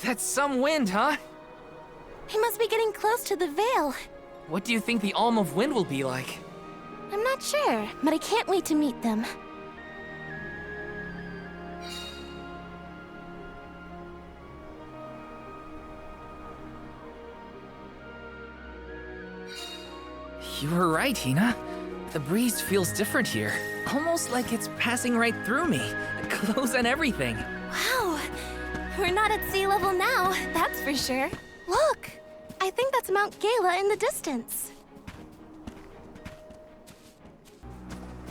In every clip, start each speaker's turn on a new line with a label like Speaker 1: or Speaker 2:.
Speaker 1: That's some wind, huh?
Speaker 2: He must be getting close to the Veil.
Speaker 1: What do you think the Alm of Wind will be like?
Speaker 2: I'm not sure, but I can't wait to meet them.
Speaker 1: You were right, Hina. The breeze feels different here. Almost like it's passing right through me. Clothes and everything.
Speaker 2: Wow! We're not at sea level now, that's for sure. Look! I think that's Mount Gala in the distance.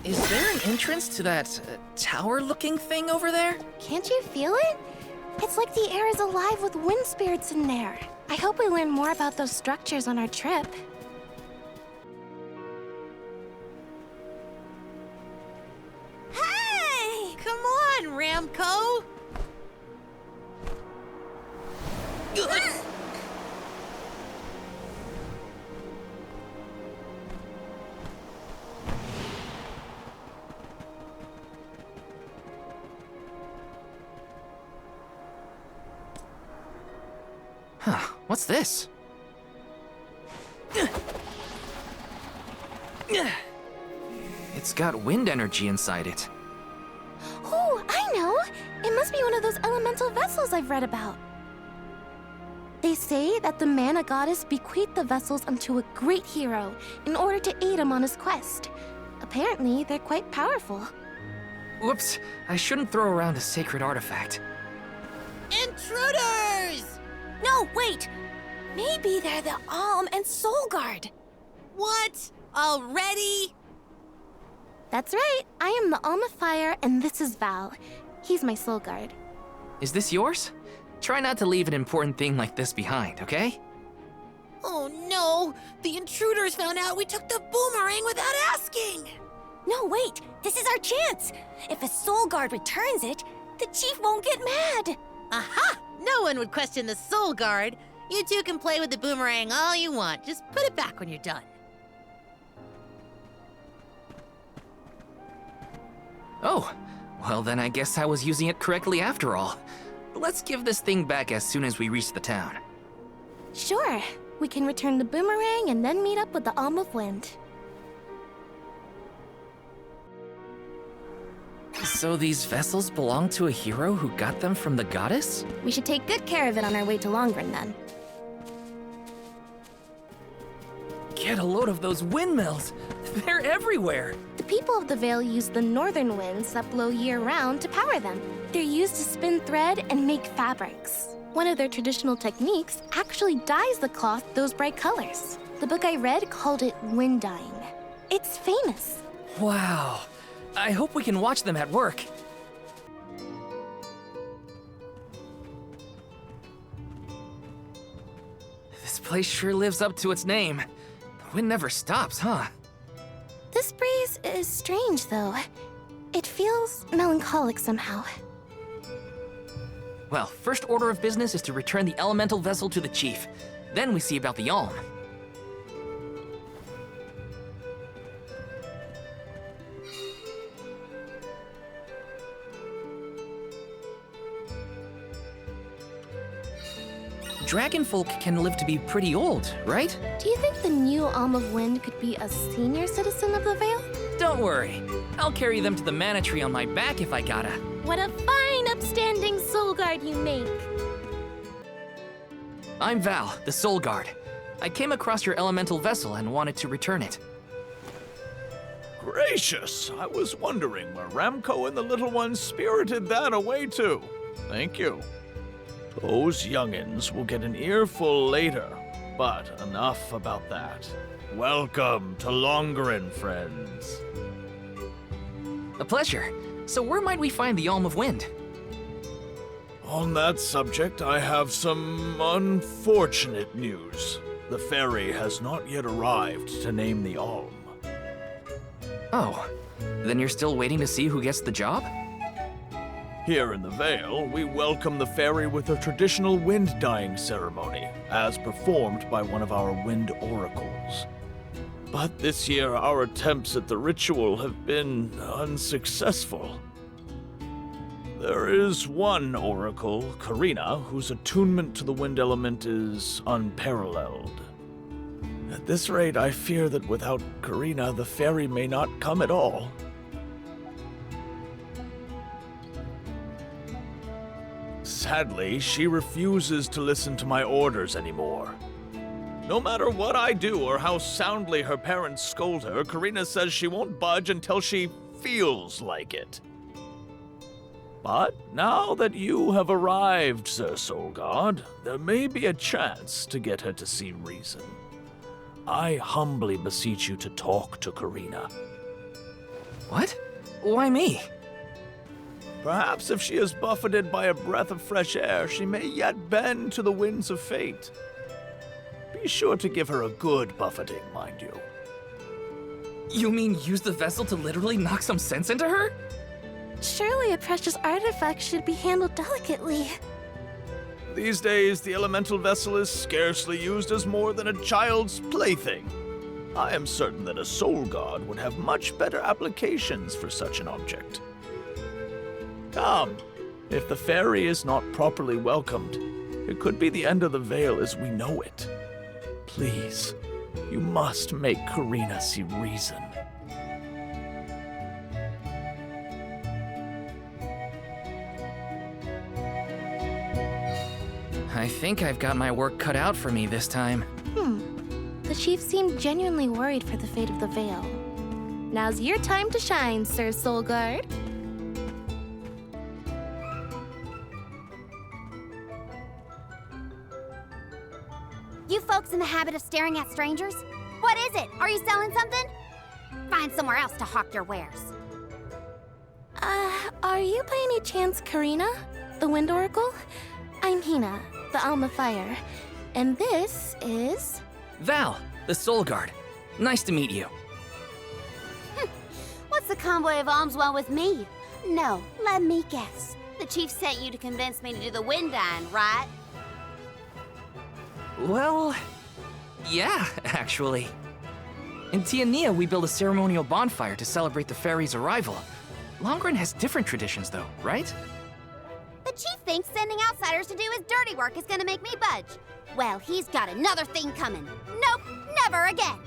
Speaker 1: Is there an entrance to that tower-looking thing over there?
Speaker 2: Can't you feel it? It's like the air is alive with wind spirits in there. I hope we learn more about those structures on our trip.
Speaker 3: Hey! Come on, Ramco!
Speaker 1: Huh, what's this? It's got wind energy inside it.
Speaker 2: Oh, I know! It must be one of those elemental vessels I've read about. They say that the Mana Goddess bequeathed the vessels unto a great hero in order to aid him on his quest. Apparently, they're quite powerful.
Speaker 1: Whoops, I shouldn't throw around a sacred artifact.
Speaker 3: Intruders!
Speaker 2: No, wait! Maybe they're the Alm and Soul Guard.
Speaker 3: What? Already?
Speaker 2: That's right. I am the Alm of Fire, and this is Val. He's my Soul Guard.
Speaker 1: Is this yours? Try not to leave an important thing like this behind, okay?
Speaker 3: Oh no! The intruders found out we took the boomerang without asking!
Speaker 2: No, wait! This is our chance! If a Soul Guard returns it, the Chief won't get mad!
Speaker 3: Aha! No one would question the Soul Guard. You two can play with the boomerang all you want. Just put it back when you're done.
Speaker 1: Oh, well then I guess I was using it correctly after all. Let's give this thing back as soon as we reach the town.
Speaker 2: Sure. We can return the boomerang and then meet up with the Alm of Wind.
Speaker 1: So these vessels belong to a hero who got them from the goddess?
Speaker 2: We should take good care of it on our way to Longren then.
Speaker 1: Get a load of those windmills! They're everywhere!
Speaker 2: The people of the Vale use the northern winds that blow year-round to power them. They're used to spin thread and make fabrics. One of their traditional techniques actually dyes the cloth those bright colors. The book I read called it wind dyeing. It's famous.
Speaker 1: Wow. I hope we can watch them at work. This place sure lives up to its name. The wind never stops, huh?
Speaker 2: This breeze is strange, though. It feels melancholic somehow.
Speaker 1: Well, first order of business is to return the elemental vessel to the chief. Then we see about the Alm. Dragonfolk can live to be pretty old, right?
Speaker 2: Do you think the new Alm of Wind could be a senior citizen of the Vale?
Speaker 1: Don't worry. I'll carry them to the mana tree on my back if I gotta.
Speaker 2: What a fine, upstanding Soul Guard you make!
Speaker 1: I'm Val, the Soul Guard. I came across your elemental vessel and wanted to return it.
Speaker 4: Gracious! I was wondering where Ramco and the little ones spirited that away to. Thank you. Those youngins will get an earful later, but enough about that. Welcome to Longren, friends.
Speaker 1: A pleasure. So where might we find the Alm of Wind?
Speaker 4: On that subject, I have some unfortunate news. The ferry has not yet arrived to name the Alm.
Speaker 1: Oh, then you're still waiting to see who gets the job?
Speaker 4: Here in the Vale, we welcome the ferry with a traditional wind dyeing ceremony, as performed by one of our wind oracles. But this year, our attempts at the ritual have been unsuccessful. There is one oracle, Karina, whose attunement to the wind element is unparalleled. At this rate, I fear that without Karina, the fairy may not come at all. Sadly, she refuses to listen to my orders anymore. No matter what I do or how soundly her parents scold her, Karina says she won't budge until she feels like it. But now that you have arrived, Sir Soul God, there may be a chance to get her to see reason. I humbly beseech you to talk to Karina.
Speaker 1: What? Why me?
Speaker 4: Perhaps if she is buffeted by a breath of fresh air, she may yet bend to the winds of fate. Be sure to give her a good buffeting, mind you.
Speaker 1: You mean use the vessel to literally knock some sense into her?
Speaker 2: Surely a precious artifact should be handled delicately.
Speaker 4: These days, the elemental vessel is scarcely used as more than a child's plaything. I am certain that a soul god would have much better applications for such an object. Come, if the fairy is not properly welcomed, it could be the end of the Vale as we know it. Please, you must make Karina see reason.
Speaker 1: I think I've got my work cut out for me this time.
Speaker 2: The chief seemed genuinely worried for the fate of the Vale. Now's your time to shine, Sir Soul Guard.
Speaker 5: You folks in the habit of staring at strangers? What is it? Are you selling something? Find somewhere else to hawk your wares.
Speaker 2: Are you by any chance Karina, the Wind Oracle? I'm Hina, the Alma Fire, and this is...
Speaker 1: Val, the Soul Guard. Nice to meet you.
Speaker 5: What's the convoy of alms want with me? No, let me guess. The chief sent you to convince me to do the wind dine, right?
Speaker 1: Well, yeah, actually. In Tiania, we build a ceremonial bonfire to celebrate the fairy's arrival. Longren has different traditions, though, right?
Speaker 5: The chief thinks sending outsiders to do his dirty work is gonna make me budge. Well, he's got another thing coming. Nope, never again.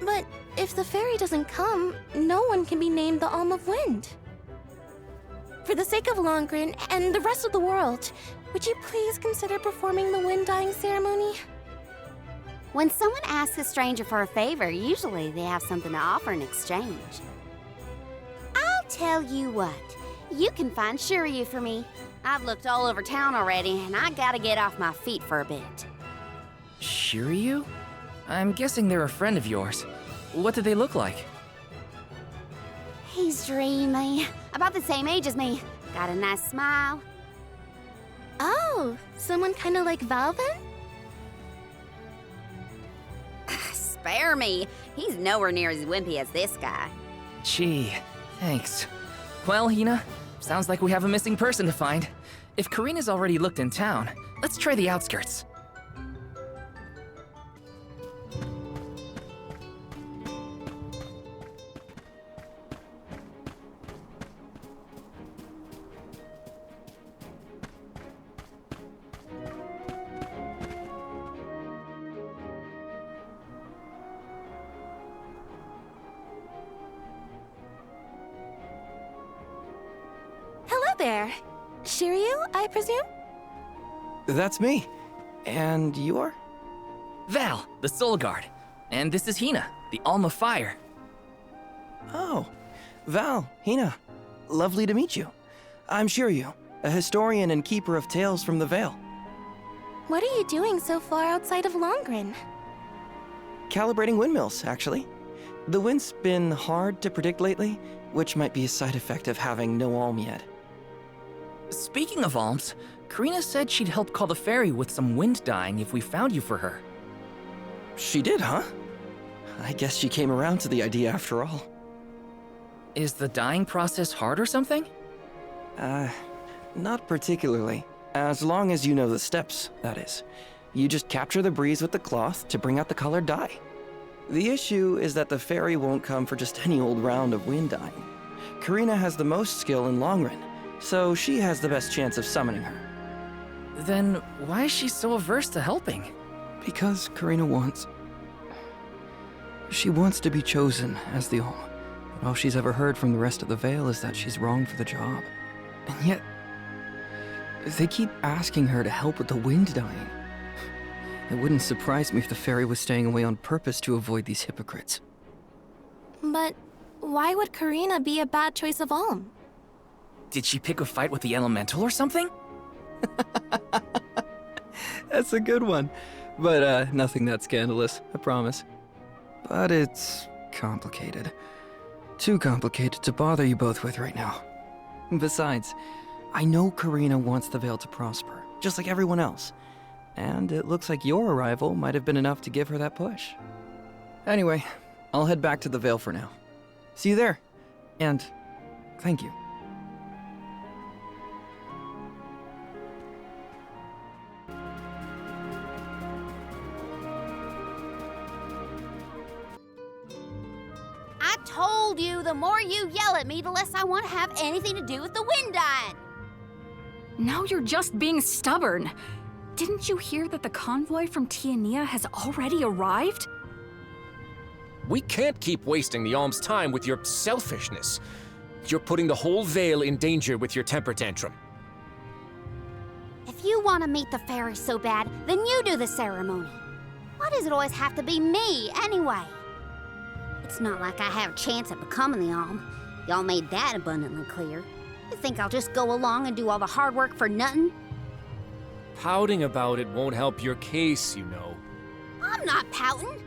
Speaker 2: But if the fairy doesn't come, no one can be named the Alm of Wind. For the sake of Longren and the rest of the world, would you please consider performing the wind dyeing ceremony?
Speaker 5: When someone asks a stranger for a favor, usually they have something to offer in exchange. I'll tell you what, you can find Shiryu for me. I've looked all over town already, and I gotta get off my feet for a bit.
Speaker 1: Shiryu? I'm guessing they're a friend of yours. What do they look like?
Speaker 5: He's dreamy, about the same age as me. Got a nice smile.
Speaker 2: Oh, someone kind of like Val then?
Speaker 5: Spare me. He's nowhere near as wimpy as this guy.
Speaker 1: Gee, thanks. Well, Hina, sounds like we have a missing person to find. If Karina's already looked in town, let's try the outskirts.
Speaker 2: Hello there. Shiryu, I presume?
Speaker 6: That's me. And you're?
Speaker 1: Val, the Soul Guard. And this is Hina, the Alma Fire.
Speaker 6: Oh, Val, Hina. Lovely to meet you. I'm Shiryu, a historian and keeper of tales from the Vale.
Speaker 2: What are you doing so far outside of Longren?
Speaker 6: Calibrating windmills, actually. The wind's been hard to predict lately, which might be a side effect of having no alm yet.
Speaker 1: Speaking of alms, Karina said she'd help call the fairy with some wind dyeing if we found you for her.
Speaker 6: She did, huh? I guess she came around to the idea after all.
Speaker 1: Is the dyeing process hard or something?
Speaker 6: Not particularly. As long as you know the steps, that is. You just capture the breeze with the cloth to bring out the colored dye. The issue is that the fairy won't come for just any old round of wind dyeing. Karina has the most skill in long run, so she has the best chance of summoning her.
Speaker 1: Then why is she so averse to helping?
Speaker 6: Because Karina wants... She wants to be chosen as the Alm. But all she's ever heard from the rest of the Vale is that she's wrong for the job. And yet, they keep asking her to help with the wind dying. It wouldn't surprise me if the fairy was staying away on purpose to avoid these hypocrites.
Speaker 2: But why would Karina be a bad choice of Alm?
Speaker 1: Did she pick a fight with the elemental or something?
Speaker 6: That's a good one. But nothing that scandalous, I promise. But it's complicated. Too complicated to bother you both with right now. Besides, I know Karina wants the Vale to prosper, just like everyone else. And it looks like your arrival might have been enough to give her that push. Anyway, I'll head back to the Vale for now. See you there. And thank you.
Speaker 5: I told you, the more you yell at me, the less I want to have anything to do with the wind dying.
Speaker 7: Now you're just being stubborn. Didn't you hear that the convoy from Tiania has already arrived?
Speaker 8: We can't keep wasting the Alm's time with your selfishness. You're putting the whole Vale in danger with your temper tantrum.
Speaker 5: If you want to meet the fairy so bad, then you do the ceremony. Why does it always have to be me, anyway? It's not like I have a chance at becoming the Alm. Y'all made that abundantly clear. You think I'll just go along and do all the hard work for nothing?
Speaker 8: Pouting about it won't help your case, you know.
Speaker 5: I'm not pouting.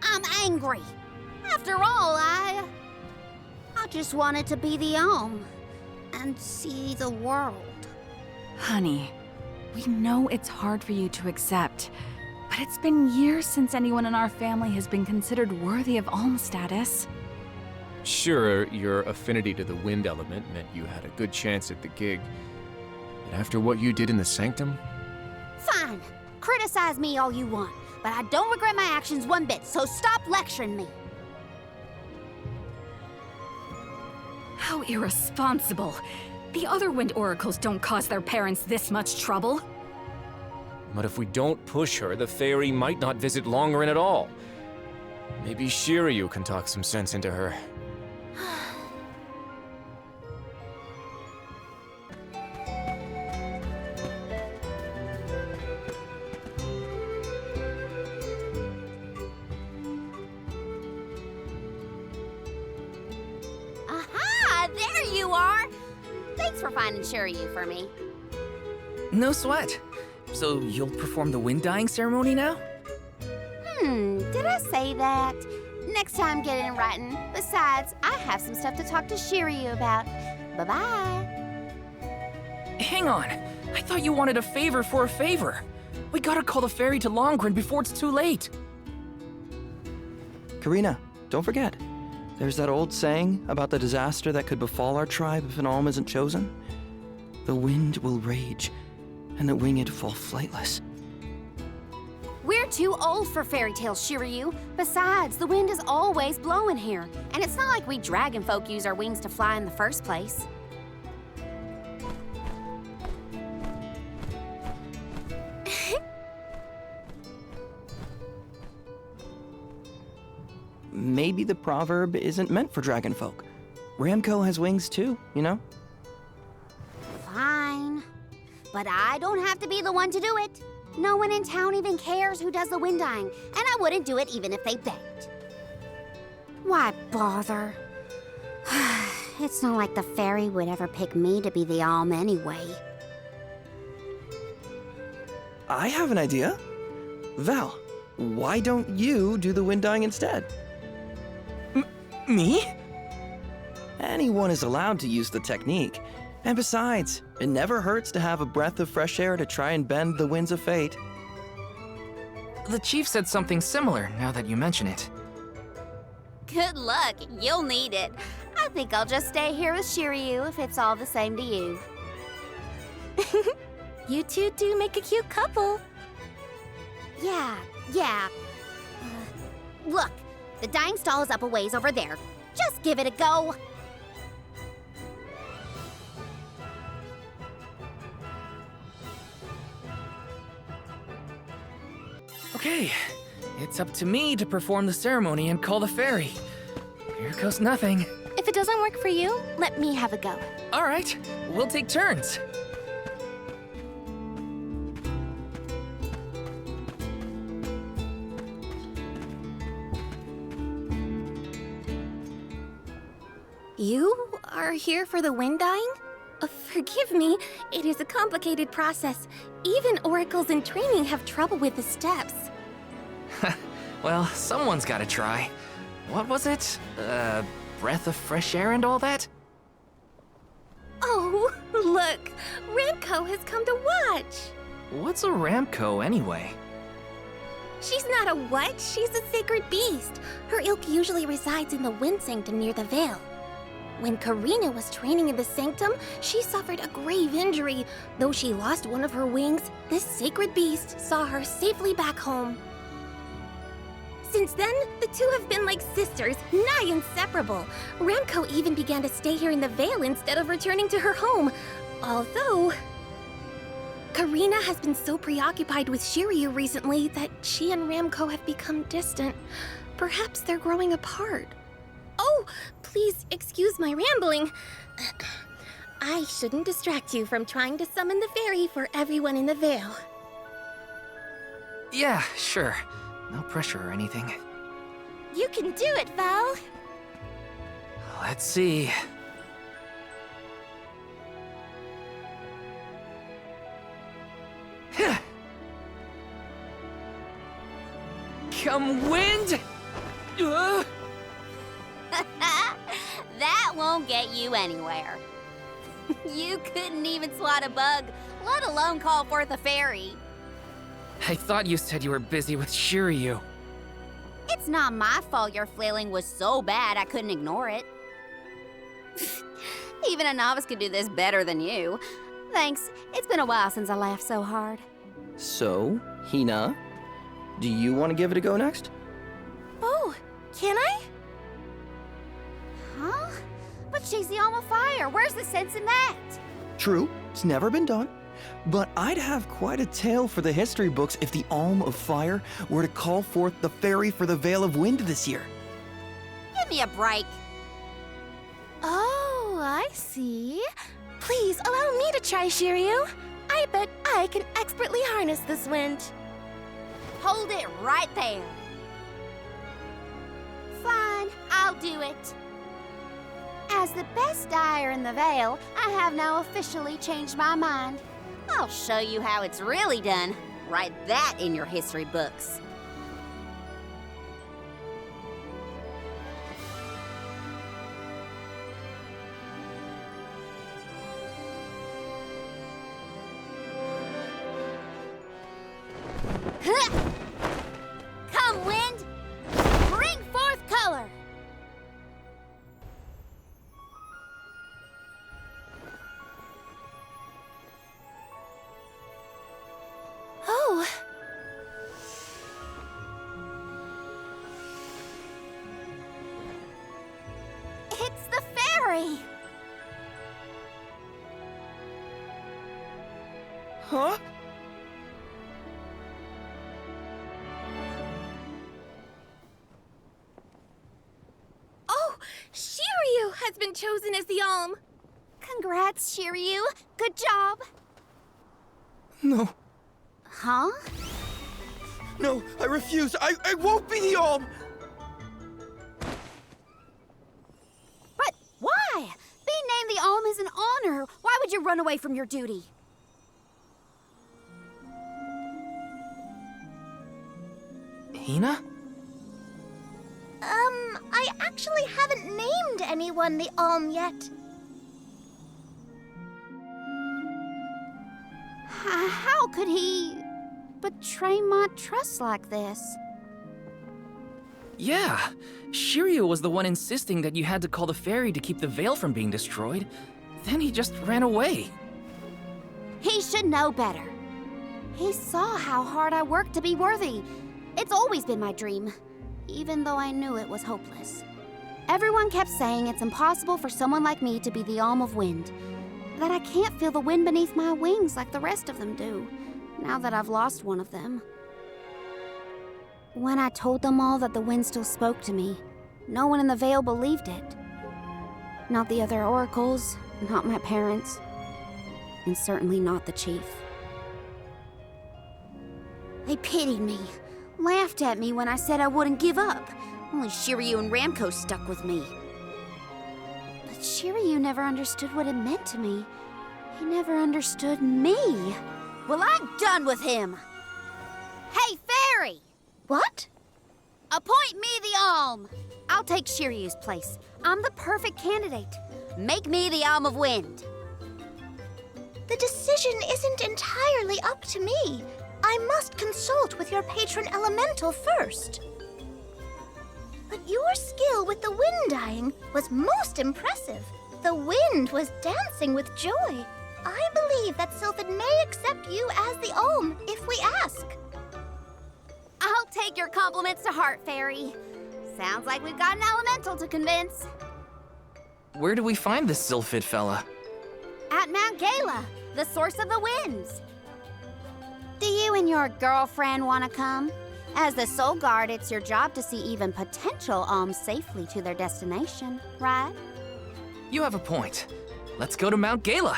Speaker 5: I'm angry. After all, I just wanted to be the Alm and see the world.
Speaker 7: Honey, we know it's hard for you to accept, but it's been years since anyone in our family has been considered worthy of Alm status.
Speaker 8: Sure, your affinity to the wind element meant you had a good chance at the gig. But after what you did in the Sanctum?
Speaker 5: Fine. Criticize me all you want, but I don't regret my actions one bit, so stop lecturing me.
Speaker 7: How irresponsible. The other wind oracles don't cause their parents this much trouble.
Speaker 8: But if we don't push her, the fairy might not visit Longren at all. Maybe Shiryu can talk some sense into her.
Speaker 5: Aha! There you are! Thanks for finding Shiryu for me.
Speaker 1: No sweat. So you'll perform the wind dying ceremony now?
Speaker 5: Did I say that? Next time, get it in writing. Besides, I have some stuff to talk to Shiryu about. Bye-bye.
Speaker 1: Hang on. I thought you wanted a favor for a favor. We gotta call the ferry to Longren before it's too late.
Speaker 6: Karina, don't forget. There's that old saying about the disaster that could befall our tribe if an Alm isn't chosen. The wind will rage, and the winged fall flightless.
Speaker 5: We're too old for fairy tales, Shiryu. Besides, the wind is always blowing here, and it's not like we dragon folk use our wings to fly in the first place.
Speaker 6: Maybe the proverb isn't meant for dragon folk. Ramco has wings too, you know?
Speaker 5: Fine. But I don't have to be the one to do it. No one in town even cares who does the wind dying, and I wouldn't do it even if they begged. Why bother? It's not like the fairy would ever pick me to be the Alm anyway.
Speaker 6: I have an idea. Val, why don't you do the wind dying instead?
Speaker 1: Me?
Speaker 6: Anyone is allowed to use the technique. And besides, it never hurts to have a breath of fresh air to try and bend the winds of fate.
Speaker 1: The chief said something similar, now that you mention it.
Speaker 5: Good luck. You'll need it. I think I'll just stay here with Shiryu if it's all the same to you.
Speaker 2: You two do make a cute couple.
Speaker 5: Yeah. Look, the dying stall is up a ways over there. Just give it a go.
Speaker 1: Okay, it's up to me to perform the ceremony and call the fairy. Here goes nothing.
Speaker 2: If it doesn't work for you, let me have a go.
Speaker 1: All right, we'll take turns.
Speaker 2: You are here for the wind dying? Forgive me, it is a complicated process. Even oracles in training have trouble with the steps.
Speaker 1: Well, someone's gotta try. What was it? Breath of fresh air and all that?
Speaker 2: Oh, look! Ramco has come to watch!
Speaker 1: What's a Ramco anyway?
Speaker 2: She's not a what? She's a sacred beast. Her ilk usually resides in the Wind Sanctum near the Veil. When Karina was training in the Sanctum, she suffered a grave injury. Though she lost one of her wings, this sacred beast saw her safely back home. Since then, the two have been like sisters, nigh inseparable. Ramco even began to stay here in the Veil instead of returning to her home. Although, Karina has been so preoccupied with Shiryu recently that she and Ramco have become distant. Perhaps they're growing apart. Oh, please excuse my rambling. I shouldn't distract you from trying to summon the fairy for everyone in the Veil.
Speaker 1: Yeah, sure. No pressure or anything.
Speaker 2: You can do it, Val.
Speaker 1: Let's see. Come wind!
Speaker 5: That won't get you anywhere. You couldn't even swat a bug, let alone call forth a fairy.
Speaker 1: I thought you said you were busy with Shiryu.
Speaker 5: It's not my fault your flailing was so bad I couldn't ignore it. Even a novice could do this better than you. Thanks. It's been a while since I laughed so hard.
Speaker 6: So, Hina, do you want to give it a go next?
Speaker 2: Oh, can I?
Speaker 5: Huh? But she's the Alm of Fire. Where's the sense in that?
Speaker 9: True, it's never been done. But I'd have quite a tale for the history books if the Alm of Fire were to call forth the fairy for the Veil of Wind this year.
Speaker 5: Give me a break.
Speaker 2: Oh, I see. Please allow me to try, Shiryu. I bet I can expertly harness this wind.
Speaker 5: Hold it right there. Fine, I'll do it. As the best dyer in the Veil, I have now officially changed my mind. I'll show you how it's really done. Write that in your history books. Come, wind! Bring forth color!
Speaker 2: Oh.
Speaker 5: It's the fairy!
Speaker 9: Huh?
Speaker 2: Oh, Shiryu has been chosen as the Alm.
Speaker 5: Congrats, Shiryu. Good job.
Speaker 9: No,
Speaker 5: Huh?
Speaker 9: no, I refuse. I won't be the Alm!
Speaker 5: But why? Being named the Alm is an honor. Why would you run away from your duty?
Speaker 1: Hina?
Speaker 2: I actually haven't named anyone the Alm yet.
Speaker 5: How could he betray my trust like this?
Speaker 1: Yeah, Shiryu was the one insisting that you had to call the fairy to keep the veil from being destroyed. Then he just ran away.
Speaker 5: He should know better. He saw how hard I worked to be worthy. It's always been my dream, even though I knew it was hopeless. Everyone kept saying it's impossible for someone like me to be the Alm of Wind, that I can't feel the wind beneath my wings like the rest of them do, now that I've lost one of them. When I told them all that the wind still spoke to me, no one in the Vale believed it. Not the other oracles, not my parents, and certainly not the chief. They pitied me, laughed at me when I said I wouldn't give up. Only Shiryu and Ramco stuck with me. But Shiryu never understood what it meant to me. He never understood me. Well, I'm done with him. Hey, Fairy! What? Appoint me the Alm. I'll take Shiryu's place. I'm the perfect candidate. Make me the Alm of Wind.
Speaker 2: The decision isn't entirely up to me. I must consult with your patron elemental first. But your skill with the wind dying was most impressive. The wind was dancing with joy. I believe that Sylphid may accept you as the Alm if we ask.
Speaker 5: I'll take your compliments to heart, Fairy. Sounds like we've got an elemental to convince.
Speaker 1: Where do we find this Sylphid fella?
Speaker 5: At Mount Gala, the source of the winds. Do you and your girlfriend want to come? As the Soul Guard, it's your job to see even potential alms safely to their destination, right?
Speaker 1: You have a point. Let's go to Mount Gala.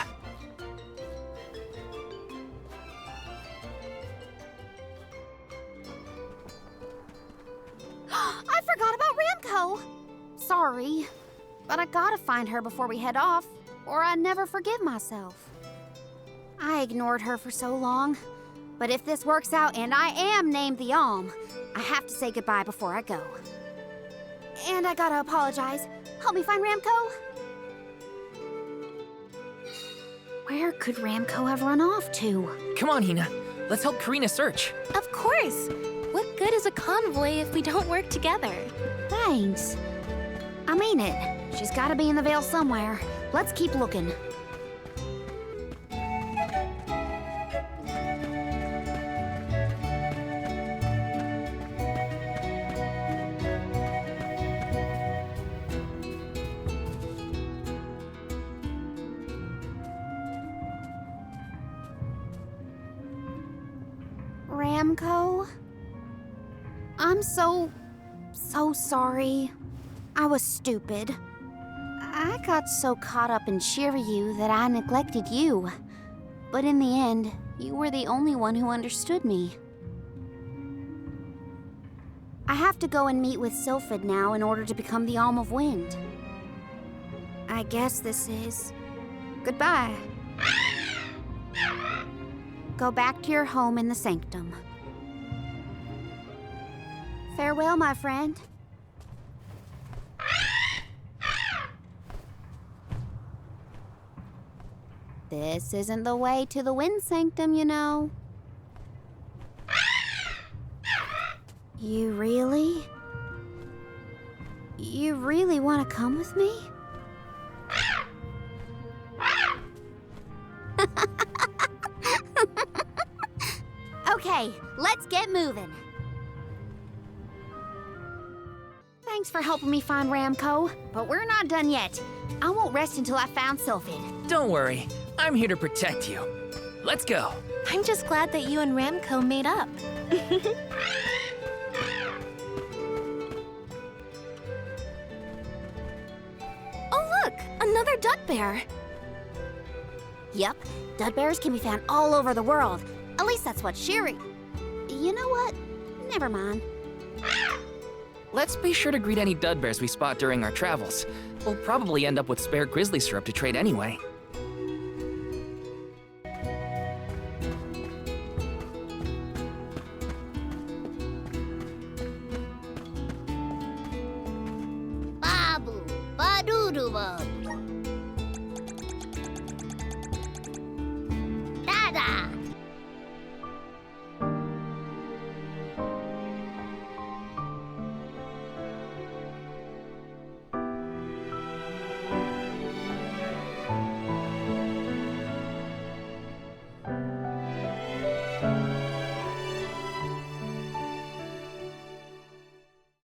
Speaker 5: I forgot about Ramco. Sorry, but I gotta find her before we head off, or I'd never forgive myself. I ignored her for so long, but if this works out and I am named the Alm, I have to say goodbye before I go. And I gotta apologize. Help me find Ramco. Where could Ramco have run off to?
Speaker 1: Come on, Hina. Let's help Karina search.
Speaker 2: Of course. What good is a convoy if we don't work together?
Speaker 5: Thanks. I mean it. She's gotta be in the Vale somewhere. Let's keep looking. Ramco? I'm so sorry. I was stupid. I got so caught up in Shiryu that I neglected you. But in the end, you were the only one who understood me. I have to go and meet with Sylphid now in order to become the Alm of Wind. I guess this is goodbye. Go back to your home in the Sanctum. Farewell, my friend. This isn't the way to the Wind Sanctum, you know. You really want to come with me? Okay, let's get moving. Thanks for helping me find Ramco, but we're not done yet. I won't rest until I found Sylphid.
Speaker 1: Don't worry. I'm here to protect you. Let's go.
Speaker 2: I'm just glad that you and Ramco made up. Oh look, another dud bear.
Speaker 5: Yep, dud bears can be found all over the world. At least that's what Shiri... You know what? Never mind.
Speaker 1: Let's be sure to greet any dud bears we spot during our travels. We'll probably end up with spare grizzly syrup to trade anyway.
Speaker 3: Babu, badoodoo.